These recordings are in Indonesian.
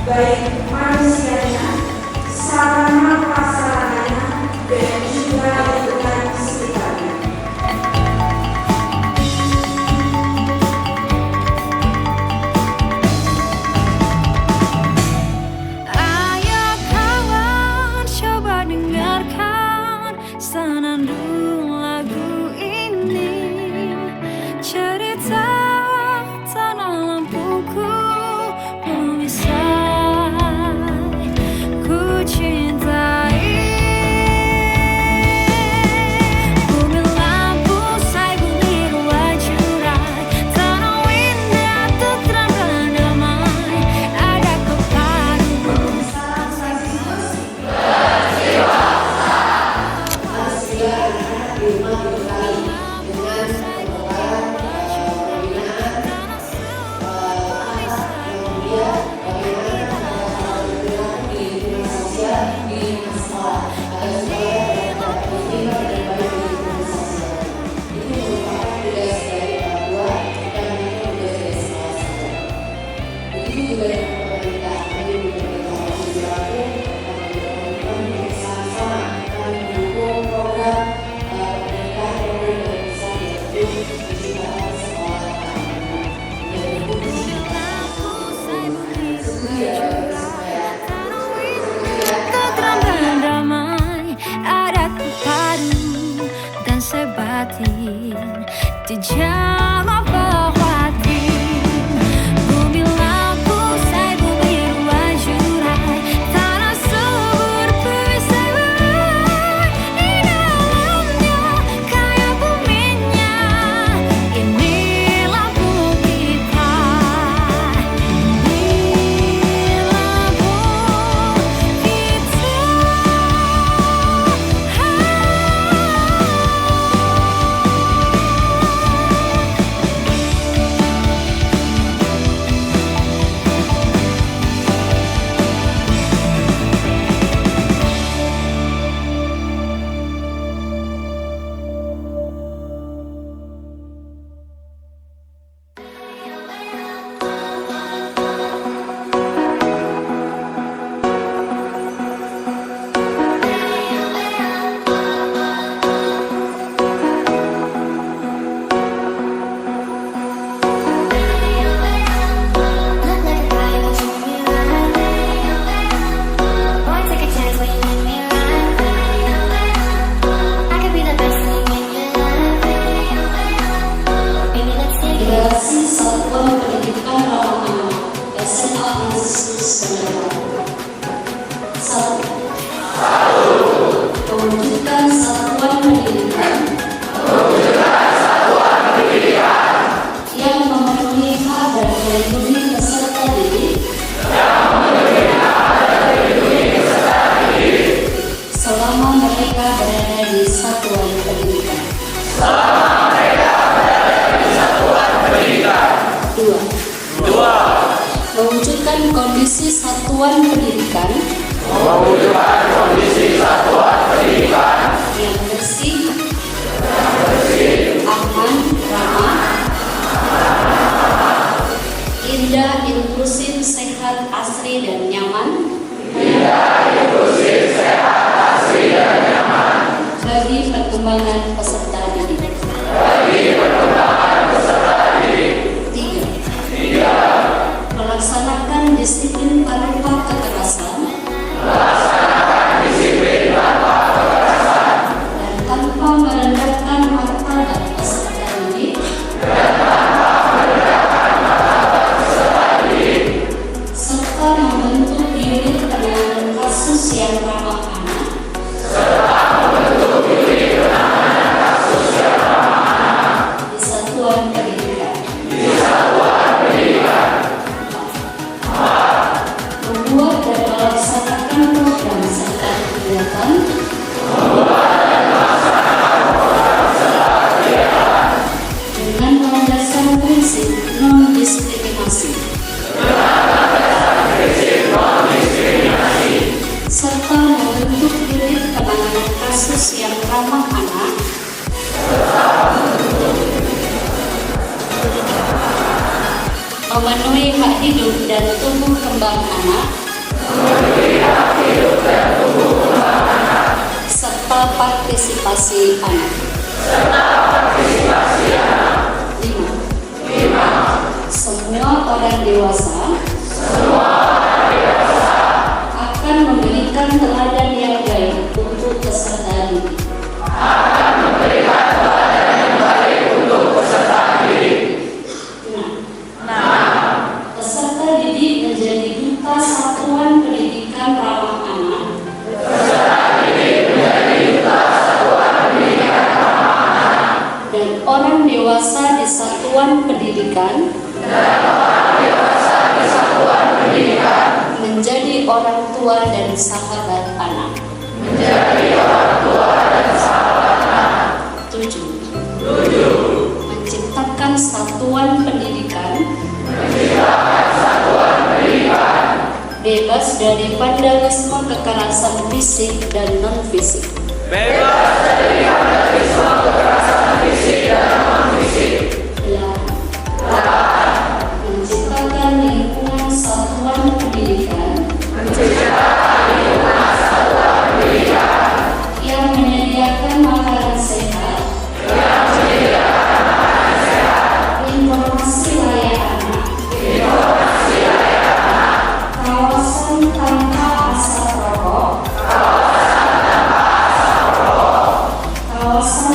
baik manusianya, sarana prasarananya, dan juga lingkungan sekitarnya. Ayo kawan, coba dengarkan senandung lagu ini, cerita tanah Lampungku memisah. Di jam bawatin bumi lampu saya bumi ruang jurai tanah subur bersama di dalamnya kaya buminya ini lampu kita ini lampu kita. kondisi satuan pendidikan yang bersih, aman, ramah, indah, inklusif, sehat, asri, dan nyaman bagi perkembangan peserta didik. 3. Melaksanakan disiplin tanpa kekerasan dan tanpa merendahkan martabat peserta didik serta membentuk unit penanganan kasus yang ramah anak di satuan pendidikan. Membuat dan melaksanakan program serta kegiatan dengan landasan prinsip non-diskriminasi serta membentuk unit penanganan kasus yang ramah anak memenuhi hak hidup dan tumbuh kembang anak serta partisipasi anak. 5. Semua orang dewasa akan memberikan teladan yang baik untuk peserta didik. 6. Peserta didik menjadi duta satuan pendidikan ramah anak dan orang dewasa di satuan pendidikan menjadi orang tua dan sahabat anak. 7. Menciptakan satuan pendidikan bebas dari vandalisme, kekerasan fisik dan non-fisik. Menciptakan lingkungan satuan pendidikan yang menyediakan makanan sehat, informasi layak anak, kawasan tanpa asap rokok, kawasan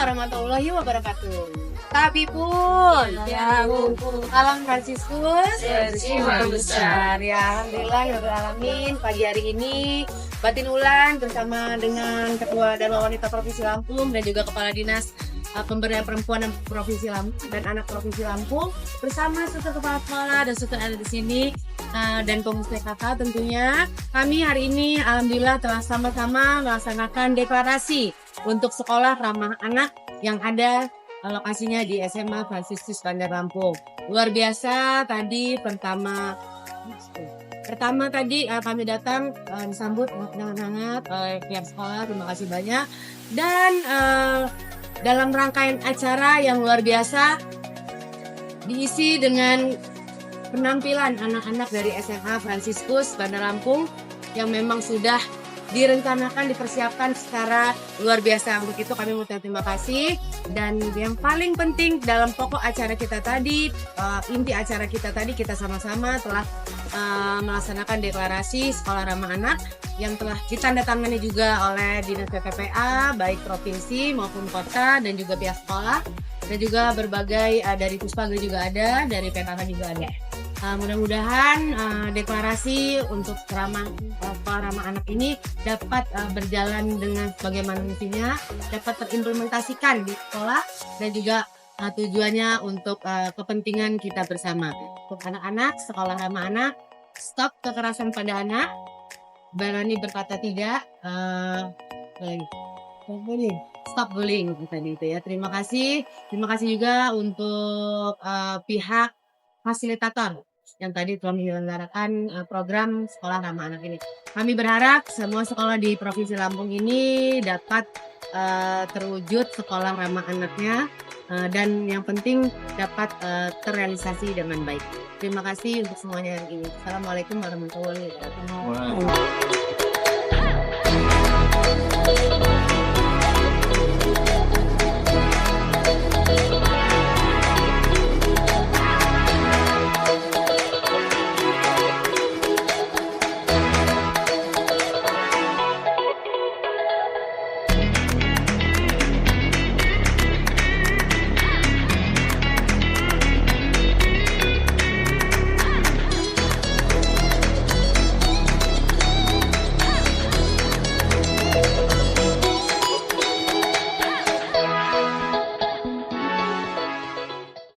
warahmatullahi wabarakatuh. Tapi pun ya Alam Fransiskus besar ya. Alhamdulillah ya Rabbil alamin. Pagi hari ini Batin Ulan bersama dengan Ketua Dharma Wanita Provinsi Lampung dan juga Kepala Dinas Pemberdayaan Perempuan dan Provinsi Lampung dan Anak Provinsi Lampung bersama struktur kepala sekolah dan struktur ada di sini dan pemus PKK tentunya kami hari ini alhamdulillah telah sama-sama melaksanakan deklarasi untuk sekolah ramah anak yang ada lokasinya di SMA Fransiskus Bandar Lampung. Luar biasa tadi pertama tadi kami datang disambut dengan hangat oleh pihak sekolah, terima kasih banyak dan dalam rangkaian acara yang luar biasa diisi dengan penampilan anak-anak dari SMA Fransiskus Bandar Lampung yang memang sudah direncanakan, dipersiapkan secara luar biasa. Untuk itu kami mengucapkan terima kasih dan yang paling penting dalam pokok acara kita tadi, inti acara kita tadi kita sama-sama telah melaksanakan deklarasi sekolah ramah anak yang telah ditandatangani juga oleh Dinas PPPA baik provinsi maupun kota dan juga pihak sekolah dan juga berbagai dari Puspagri juga ada, dari PKK juga ada. Mudah-mudahan deklarasi untuk sekolah ramah anak ini dapat berjalan dengan bagaimana mestinya, dapat terimplementasikan di sekolah dan juga tujuannya untuk kepentingan kita bersama. Untuk anak-anak, sekolah ramah anak, stop kekerasan pada anak, berani berkata tidak, stop bullying tadi itu ya. Terima kasih juga untuk pihak fasilitator yang tadi telah menyelenggarakan program sekolah ramah anak ini. Kami berharap semua sekolah di Provinsi Lampung ini dapat terwujud sekolah ramah anaknya dan yang penting dapat terrealisasi dengan baik. Terima kasih untuk semuanya hari ini. Assalamualaikum warahmatullahi wabarakatuh.